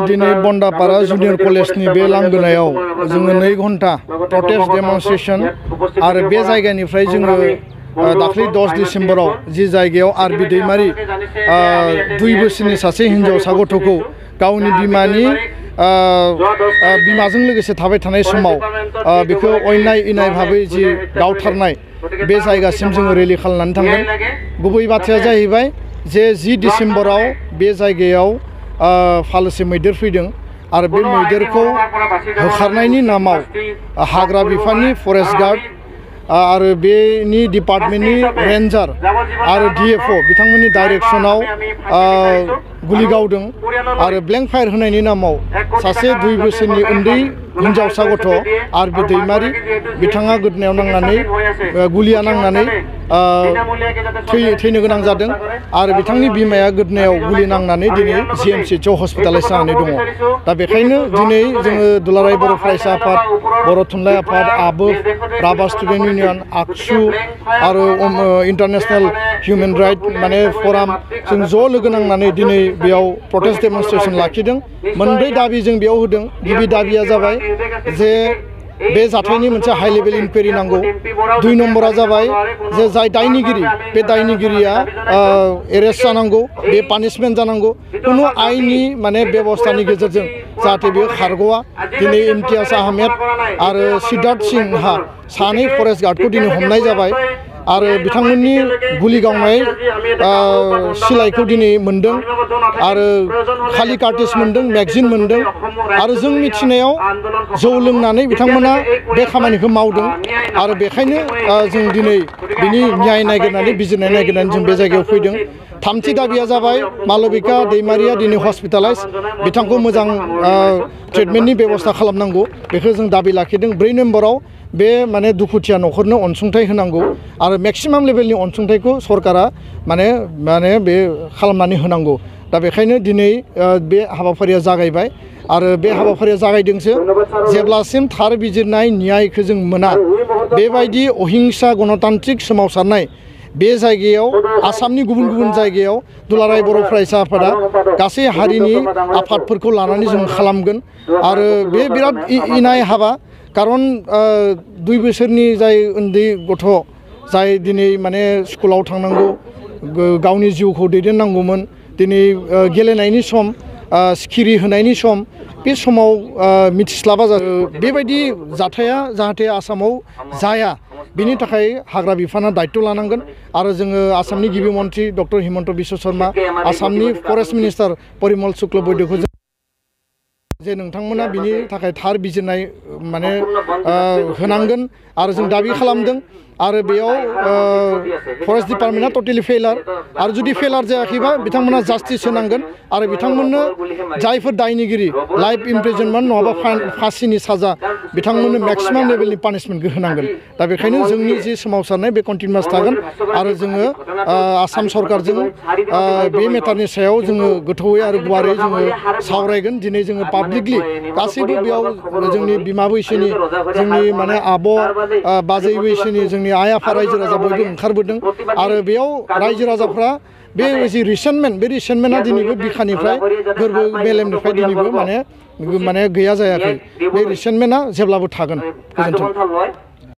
दिनै बन्दापारा जुनियर कलेजनि बे लांगोनायाव जोङो 2 घन्टा प्रटेस्ट डेमनस्ट्रेशन आरो बे जायगानिफ्राय जोङो दाख्लै 10 डिसेम्बराव जि जायगायाव आरबि दैमारि 2 बोसोरनि सासे हिनजावसा गथ'खौ गावनि बिमाजों लोगोसे थाबाय थानाय समाव बेखौ अयनाय इनाय भाबै जि गावथारनाय बे जायगासिम जोङो रेलि खालामनानै थांगोन। गुबै बाथ्राया जाहैबाय जे 10 डिसेम्बराव बे जायगायाव फालोसे मैदेर फैदों आरो बे मैदेरखौ होखारनायनि नामाव हाग्रा बिफाननि फरेस्ट गार्ड आरो बेनि डिपार्टमेन्टनि रेन्जार आरो DFO बिथांमोननि डाइरेक्शनाव गुलि गावदों आरो ब्लेंक फायार होनायनि नामाव सासे 2 बोसोरनि उन्दै हिनजावसा गथ' आरबि दैमारि बिथाङा गोदोनायाव नांनानै गुलिया नांनानै थैनो गोनां जादों आरो बिथांनि बिमाया गोदोनायाव गुलि नांनानै दिनै GMCHआव हस्पिटालाइज जानानै दङ। दा बेखायनो दिनै जोङो दुलाराय बर' फरायसा आफाद, बर' थुनलाइ आफाद, आबोफ, राभा स्टुडेन्ट इउनियन, आक्सु आरो इन्टारनेशनेल हिउमेन राइट फराम जों ज' लोगो नांनानै दिनै बेयाव प्रटेस्ट डेमनस्ट्रेशन लाखिदों। 2 दाबि जों बेयाव होदों। गिबि दाबिया जाबाय जे बे जाथायनि मोनसे हाई लेभेल इनकुवेरि नांगौ। 2 नम्बरा जाबाय जे जाय दायनिगिरि बे दायनिगिरिया एरेस्ट जानांगौ, बे पानिशमेन्ट जानांगौ कुनु आइननि बेबस्थानि गेजेरजों जाहाथे बेयो खारग'आ। दिनै इम्तियाज आहमेद आरो सिद्धार्थ सिंहा 2 फरेस्ट गार्डखौ दिनै हमनाय जाबाय आरो बिथांमोननि गुलि गावनाय सिलाइखौ दिनै मोनदों आरो खालि कार्टिज मोनदों, मेगजिन मोनदों आरो जों मिथिनायाव जौ लोंनानै बिथांमोना बे खामानिखौ मावदों आरो बेखायनो जों दिनै बिनि न्याय नागिरनानै बिजिरनाय नागिरनानै जों बे जायगायाव फैदों। 3थि दाबिया जाबाय मालबिका दैमारिया दिनै हस्पिटालाइज, बिथांखौ मोजां ट्रिटमेन्टनि बेबस्था खालामनांगौ, बेखौ जों दाबि लाखिदों। 4 नम्बराव बे दुखुथिया न'खरनो अनसुंथाइ होनांगौ आरो मेक्सिमाम लेभेलनि अनसुंथाइखौ सरकारा बे खालामनानै होनांगौ। दा बेखायनो दिनै बे हाबाफारिया जागायबाय आरो बे हाबाफारिया जागायदोंसो। जेब्लासिम थार बिजिरनाय न्यायखौ जों मोना बेबायदि अहिंसा गणतान्त्रिक सोमावसारनाय बे जायगायाव आसामनि गुबुन गुबुन जायगायाव दुलाराय बर' फरायसा आफादा गासै हारिनि आफादफोरखौ लानानै जों खालामगोन आरो बे बिराद इनाय हाबा। कारन 2 बोसोरनि जाय उन्दै गथ' जाय दिनै स्कुलाव थांनांगौ, गावनि जिउखौ दैदेननांगौमोन, दिनै गेलेनायनि सम, सिखिरि होनायनि सम, बे समाव मिथिस्लाबा बेबायदि जाथाया जाहाथे आसामाव जाया बिनि थाखाय हाग्रा बिफाना दायित्व लानांगोन आरो जोङो आसामनि गिबि मन्त्रि डक्टर हिमन्त बिश्व शर्मा, आसामनि फरेस्ट मिनिस्टार परिमल शुक्ल बैद्यखौ जे नोंथांमोना बिनि थाखाय थार बिजिरनाय होनांगोन आरो जों दाबि खालामदों आरो बेयाव फरेस्ट डिपार्टमेन्टआ टटेलि फेलार आरो जुदि फेलार जायाखैबा बिथांमोना जास्टिस होनांगोन आरो बिथांमोननो जायफोर दायनिगिरि लाइफ इमप्रिजनमेन्ट नङाबा फासिनि साजा बिथांमोननो मेक्सिमाम लेभेलनि पानिशमेन्टखौ होनांगोन। दा बेखायनो जोंनि जि सोमावसारनाय बे कन्टिनिउस थागोन आरो जोङो आसाम सरकारजों बे मेटारनि सायाव जोङो गोथौयै आरो गुवारै जोङो सावरायगोन। दिनै जोङो पाब्लिकलि गासैबो बेयाव जोंनि बिमा बैसोनि, जोंनि आब' बाजै बैसोनि, जोंनि आइ आफा रायजो राजा बयबो ओंखारबोदों आरो बेयाव रायजो राजाफ्रा बे जि रिसेन्टमेन्ट बे रिसेन्टमेन्टआ दिनैबो बिखानिफ्राय गोरबो मेलेमनिफ्राय दिनैबो गैया जायाखै। बे रिसेन्टमेन्टआ जेब्लाबो थागोन। गोजोन्थों।